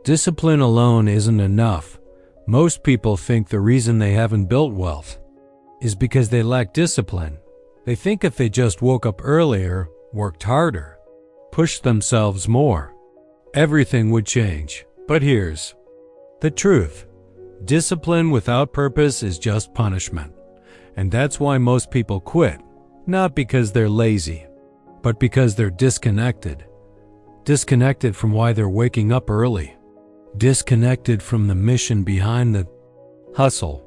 Discipline alone isn't enough. Most people think the reason they haven't built wealth is because they lack discipline. They think if they just woke up earlier, worked harder, pushed themselves more, everything would change. But here's the truth. Discipline without purpose is just punishment. And that's why most people quit. Not because they're lazy, but because they're disconnected. Disconnected from why they're waking up early. Disconnected from the mission behind the hustle.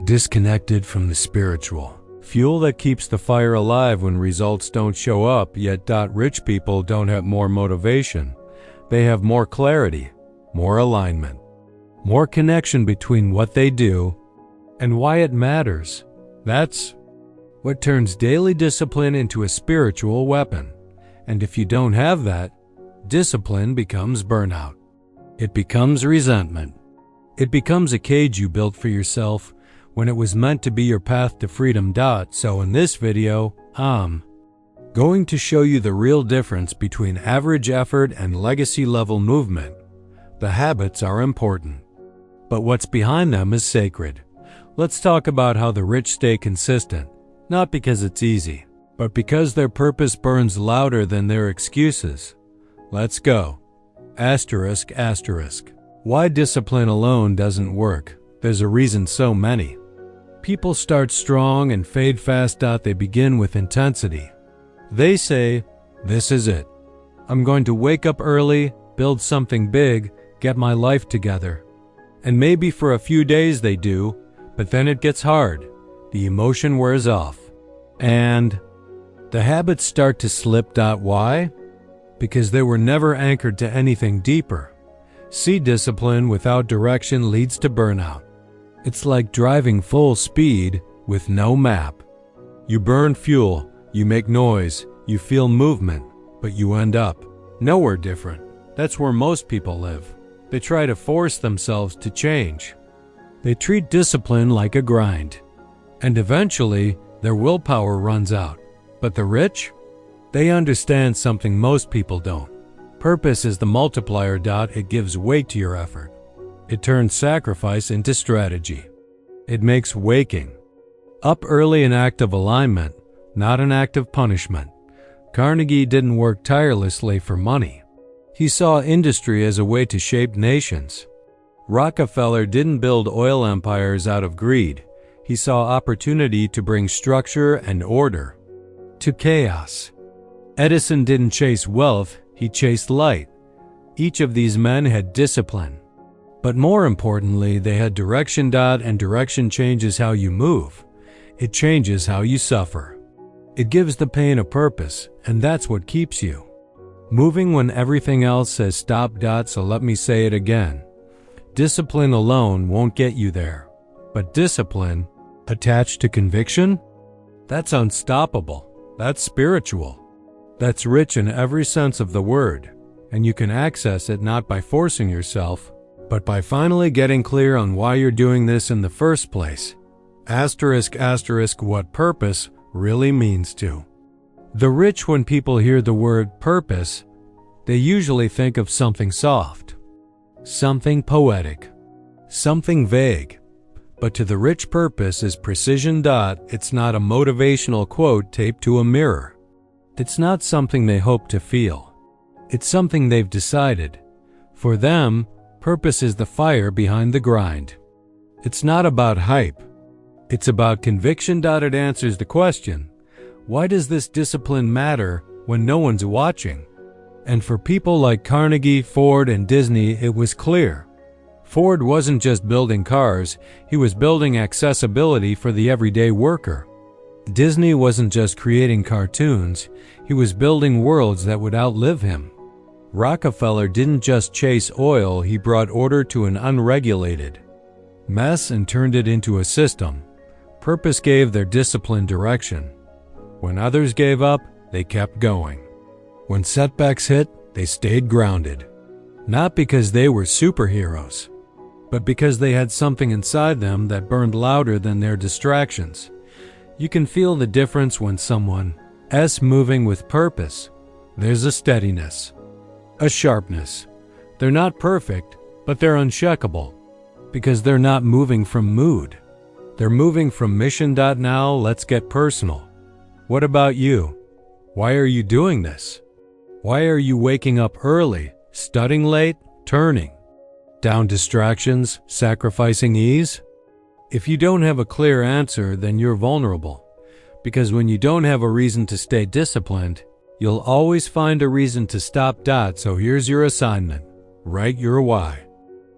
Disconnected from the spiritual fuel that keeps the fire alive when results don't show up. Yet rich people don't have more motivation. They have more clarity, more alignment, more connection between what they do and why it matters. That's what turns daily discipline into a spiritual weapon. And if you don't have that, discipline becomes burnout. It becomes resentment. It becomes a cage you built for yourself when it was meant to be your path to freedom. So in this video, I'm going to show you the real difference between average effort and legacy level movement. The habits are important, but what's behind them is sacred. Let's talk about how the rich stay consistent, not because it's easy, but because their purpose burns louder than their excuses. Let's go. Asterisk. Why discipline alone doesn't work. There's a reason so many people start strong and fade fast. They begin with intensity. They say, this is it. I'm going to wake up early, build something big, get my life together. And maybe for a few days they do, but then it gets hard. The emotion wears off. And the habits start to slip. Why? Because they were never anchored to anything deeper. See, discipline without direction leads to burnout. It's like driving full speed with no map. You burn fuel, you make noise, you feel movement, but you end up nowhere different. That's where most people live. They try to force themselves to change. They treat discipline like a grind. And eventually, their willpower runs out. But the rich? They understand something most people don't. Purpose is the multiplier. It gives weight to your effort. It turns sacrifice into strategy. It makes waking up early an act of alignment, not an act of punishment. Carnegie didn't work tirelessly for money. He saw industry as a way to shape nations. Rockefeller didn't build oil empires out of greed. He saw opportunity to bring structure and order to chaos. Edison didn't chase wealth, he chased light. Each of these men had discipline. But more importantly, they had direction. And direction changes how you move. It changes how you suffer. It gives the pain a purpose, and that's what keeps you moving when everything else says stop. So let me say it again. Discipline alone won't get you there. But discipline, attached to conviction, that's unstoppable. That's spiritual. That's rich in every sense of the word. And you can access it not by forcing yourself, but by finally getting clear on why you're doing this in the first place. Asterisk. What purpose really means to the rich. When people hear the word purpose, they usually think of something soft, something poetic, something vague. But to the rich, purpose is precision. It's not a motivational quote taped to a mirror. It's not something they hope to feel. It's something they've decided. For them, purpose is the fire behind the grind. It's not about hype. It's about conviction. It answers the question, why does this discipline matter when no one's watching? And for people like Carnegie, Ford, and Disney, it was clear. Ford wasn't just building cars, he was building accessibility for the everyday worker. Disney wasn't just creating cartoons, he was building worlds that would outlive him. Rockefeller didn't just chase oil, he brought order to an unregulated mess and turned it into a system. Purpose gave their discipline direction. When others gave up, they kept going. When setbacks hit, they stayed grounded. Not because they were superheroes, but because they had something inside them that burned louder than their distractions. You can feel the difference when someone's moving with purpose. There's a steadiness, a sharpness. They're not perfect, but they're uncheckable because they're not moving from mood. They're moving from mission. Now let's get personal. What about you? Why are you doing this? Why are you waking up early, studying late, turning down distractions, sacrificing ease? If you don't have a clear answer, then you're vulnerable. Because when you don't have a reason to stay disciplined, you'll always find a reason to stop. So here's your assignment. Write your why.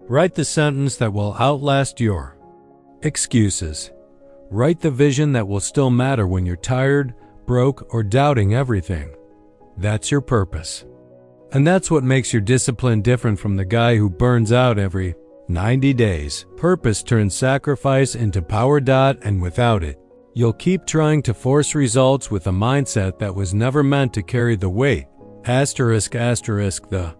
Write the sentence that will outlast your excuses. Write the vision that will still matter when you're tired, broke, or doubting everything. That's your purpose. And that's what makes your discipline different from the guy who burns out every 90 days. Purpose turns sacrifice into power. And without it, you'll keep trying to force results with a mindset that was never meant to carry the weight. The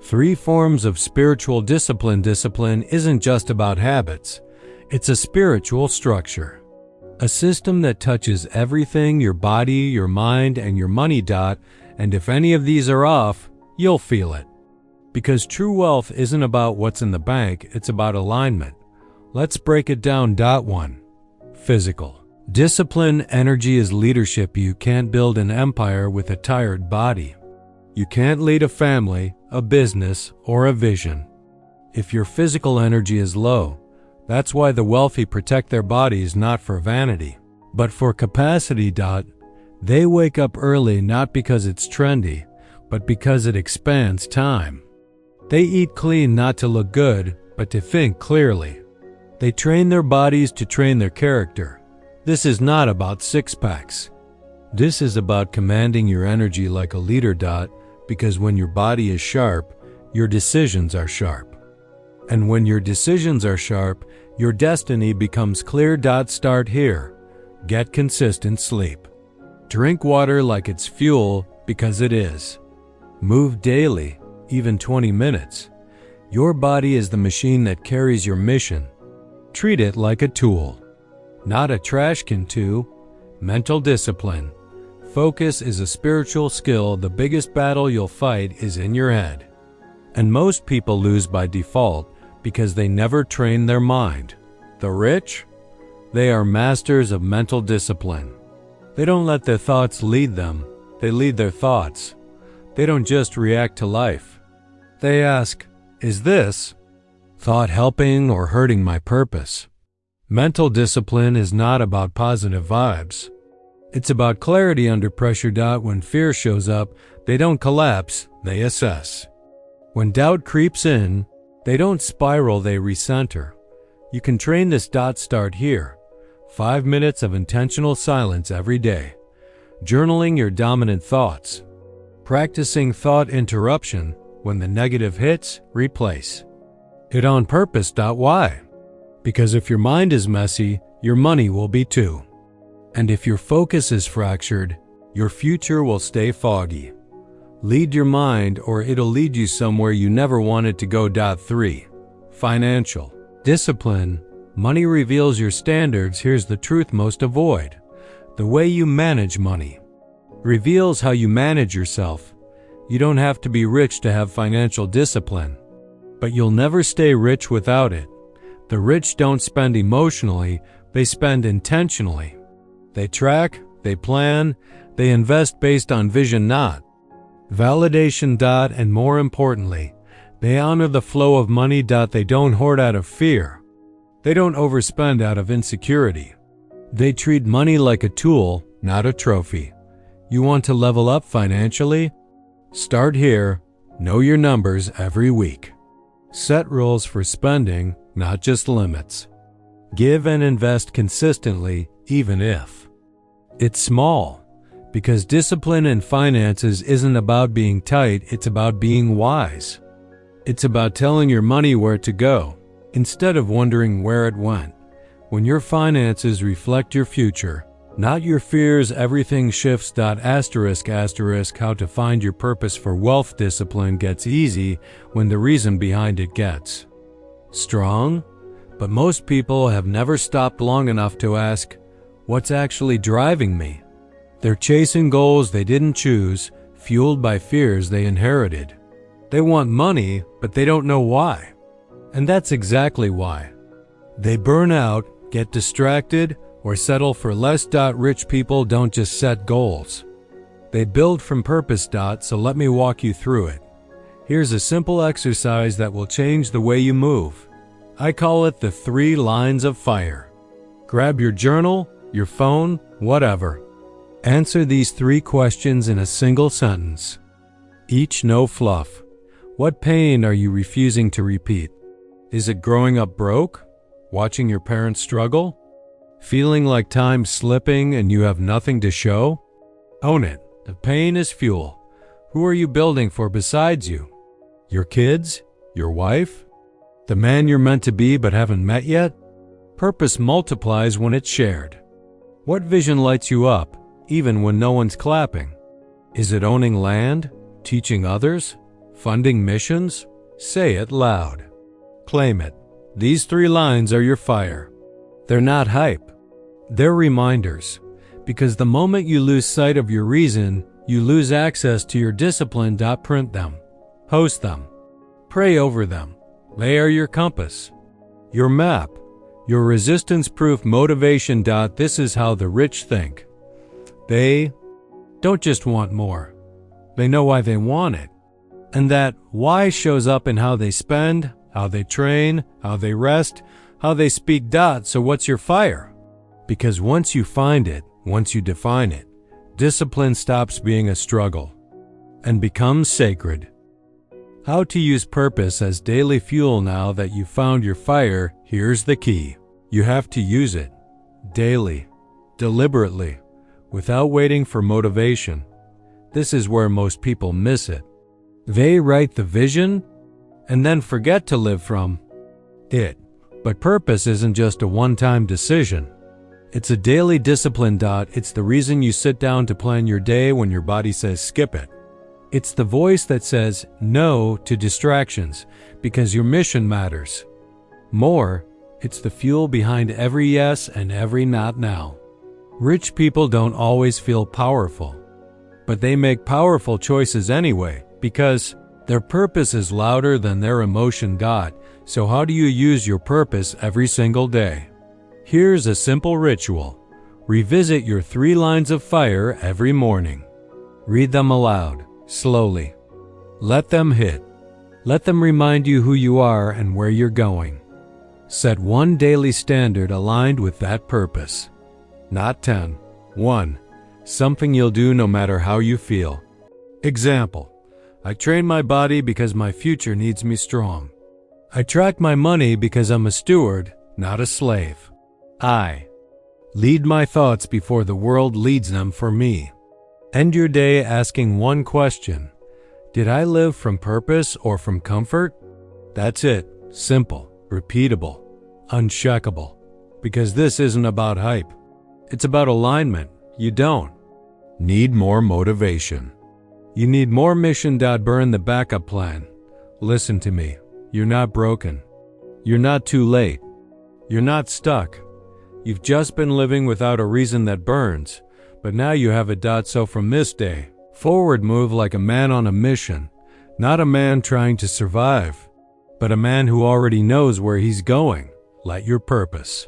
3 forms of spiritual discipline. Discipline isn't just about habits. It's a spiritual structure. A system that touches everything, your body, your mind, and your money. And if any of these are off, you'll feel it. Because true wealth isn't about what's in the bank, it's about alignment. Let's break it down. 1. Physical. Discipline. Energy is leadership. You can't build an empire with a tired body. You can't lead a family, a business, or a vision if your physical energy is low. That's why the wealthy protect their bodies, not for vanity, but for capacity. They wake up early not because it's trendy, but because it expands time. They eat clean not to look good, but to think clearly. They train their bodies to train their character. This is not about six-packs. This is about commanding your energy like a leader. Because when your body is sharp, your decisions are sharp. And when your decisions are sharp, your destiny becomes clear. Start here. Get consistent sleep. Drink water like it's fuel, because it is. Move daily, even 20 minutes. Your body is the machine that carries your mission. Treat it like a tool, not a trash can. 2. Mental discipline. Focus is a spiritual skill. The biggest battle you'll fight is in your head. And most people lose by default because they never train their mind. The rich? They are masters of mental discipline. They don't let their thoughts lead them. They lead their thoughts. They don't just react to life. They ask, is this thought helping or hurting my purpose? Mental discipline is not about positive vibes. It's about clarity under pressure. When fear shows up, they don't collapse, they assess. When doubt creeps in, they don't spiral, they recenter. You can train this. Start here. 5 minutes of intentional silence every day. Journaling your dominant thoughts. Practicing thought interruption. When the negative hits, replace it on purpose. Why? Because if your mind is messy, your money will be too. And if your focus is fractured, your future will stay foggy. Lead your mind or it'll lead you somewhere you never wanted to go. 3. Financial discipline. Money reveals your standards. Here's the truth most avoid. The way you manage money reveals how you manage yourself. You don't have to be rich to have financial discipline, but you'll never stay rich without it. The rich don't spend emotionally, they spend intentionally. They track, they plan, they invest based on vision, not validation. And more importantly, they honor the flow of money. They don't hoard out of fear. They don't overspend out of insecurity. They treat money like a tool, not a trophy. You want to level up financially? Start here. Know your numbers every week. Set rules for spending, not just limits. Give and invest consistently, even if it's small. Because discipline in finances isn't about being tight, it's about being wise. It's about telling your money where to go, instead of wondering where it went. When your finances reflect your future, not your fears, everything shifts. How to find your purpose for wealth. Discipline gets easy when the reason behind it gets strong. But most people have never stopped long enough to ask, what's actually driving me? They're chasing goals they didn't choose, fueled by fears they inherited. They want money, but they don't know why. And that's exactly why. They burn out, get distracted, or settle for less. Rich people don't just set goals. They build from purpose. So let me walk you through it. Here's a simple exercise that will change the way you move. I call it the 3 lines of fire. Grab your journal, your phone, whatever. Answer these 3 questions in a single sentence. Each no fluff. What pain are you refusing to repeat? Is it growing up broke? Watching your parents struggle? Feeling like time's slipping and you have nothing to show? Own it. The pain is fuel. Who are you building for besides you? Your kids? Your wife? The man you're meant to be but haven't met yet? Purpose multiplies when it's shared. What vision lights you up, even when no one's clapping? Is it owning land? Teaching others? Funding missions? Say it loud. Claim it. These 3 lines are your fire. They're not hype. They're reminders. Because the moment you lose sight of your reason, you lose access to your discipline. Print them. Post them. Pray over them. They are your compass. Your map. Your resistance-proof motivation. This is how the rich think. They don't just want more. They know why they want it. And that why shows up in how they spend, how they train, how they rest, how they speak. So what's your fire? Because once you find it, once you define it, discipline stops being a struggle and becomes sacred. How to use purpose as daily fuel. Now that you've found your fire, here's the key. You have to use it daily, deliberately, without waiting for motivation. This is where most people miss it. They write the vision and then forget to live from it. But purpose isn't just a one-time decision. It's a daily discipline. It's the reason you sit down to plan your day when your body says skip it. It's the voice that says no to distractions because your mission matters. More, it's the fuel behind every yes and every not now. Rich people don't always feel powerful, but they make powerful choices anyway because their purpose is louder than their emotion. So how do you use your purpose every single day? Here's a simple ritual. Revisit your 3 lines of fire every morning. Read them aloud, slowly. Let them hit. Let them remind you who you are and where you're going. Set one daily standard aligned with that purpose. Not 10. 1. Something you'll do no matter how you feel. Example. I train my body because my future needs me strong. I track my money because I'm a steward, not a slave. I lead my thoughts before the world leads them for me. End your day asking one question. Did I live from purpose or from comfort? That's it. Simple, repeatable, unshakable. Because this isn't about hype. It's about alignment. You don't need more motivation. You need more mission. Burn the backup plan. Listen to me. You're not broken. You're not too late. You're not stuck. You've just been living without a reason that burns, but now you have a. So from this day forward, move like a man on a mission, not a man trying to survive, but a man who already knows where he's going. Let your purpose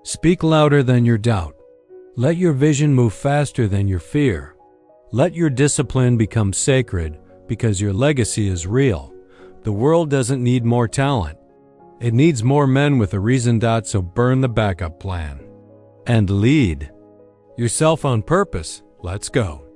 speak louder than your doubt. Let your vision move faster than your fear. Let your discipline become sacred because your legacy is real. The world doesn't need more talent. It needs more men with a reason. So burn the backup plan and lead yourself on purpose. Let's go.